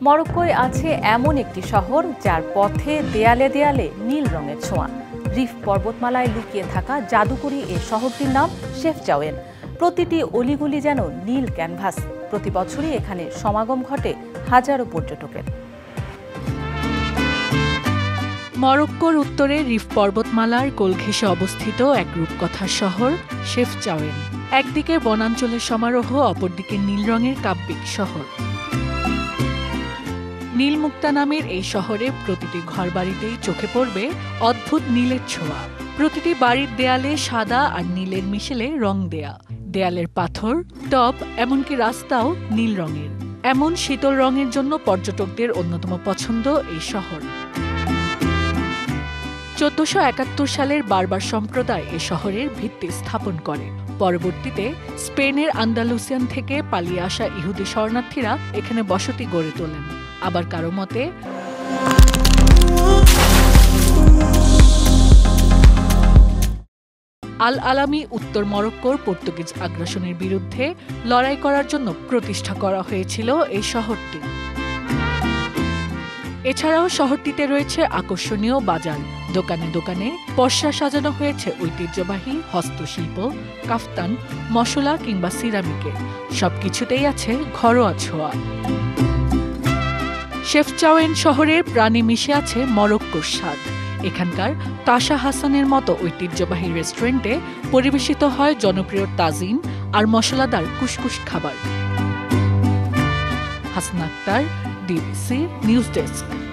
মরক্কোয় আছে এমন একটি শহর যার পথে দেয়ালে দেয়ালে নীল রঙের ছোঁয়া। রিফ পর্বতমালায় লুকিয়ে থাকা জাদুকরী এই শহরটির নাম শেফচাওয়েন। প্রতিটি অলিগলি যেন নীল ক্যানভাস। প্রতি বছরই এখানে সমাগম ঘটে হাজারো পর্যটকের। মরক্কোর উত্তরে রিফ পর্বতমালার কোল ঘেঁষে অবস্থিত এক রূপকথার শহর শেফচাওয়েন। একদিকে বনাঞ্চলের সমারোহ, অপরদিকে নীল রঙের কাব্যিক শহর। নীলমুক্তা নামের এই শহরে প্রতিটি ঘরবাড়িতেই চোখে পড়বে অদ্ভুত নীলের ছোঁয়া। প্রতিটি বাড়ির দেয়ালে সাদা আর নীলের মিশেলে রং দেয়া। দেয়ালের পাথর, টব, এমনকি রাস্তাও নীল রঙের। এমন শীতল রঙের জন্য পর্যটকদের অন্যতম পছন্দ এই শহর। 1471 সালের বারবার সম্প্রদায় এ শহরের ভিত্তি স্থাপন করে। পরবর্তীতে স্পেনের আন্দালুসিয়ান থেকে পালিয়ে আসা ইহুদি শরণার্থীরা এখানে বসতি গড়ে তোলেন। আবার কারো মতে আল আলামি উত্তর মরক্কোর পর্তুগিজ আগ্রাসনের বিরুদ্ধে লড়াই করার জন্য প্রতিষ্ঠা করা হয়েছিল এই শহরটি। এছাড়াও শহরটিতে রয়েছে আকর্ষণীয় বাজার। দোকানে দোকানে পসরা সাজানো হয়েছে ঐতিহ্যবাহী হস্তশিল্প, কাফতান, মশলা কিংবা সিরামিকের। সবকিছুতেই আছে ঘরোয়া ছোঁয়া। শেফচাওয়েন শহরের প্রাণে মিশে আছে মরক্কোর স্বাদ। এখানকার তাশা হাসানের মতো ঐতিহ্যবাহী রেস্টুরেন্টে পরিবেশিত হয় জনপ্রিয় তাজিন আর মশলাদার কুসকুস খাবার। Hasna Akter, DBC news desk.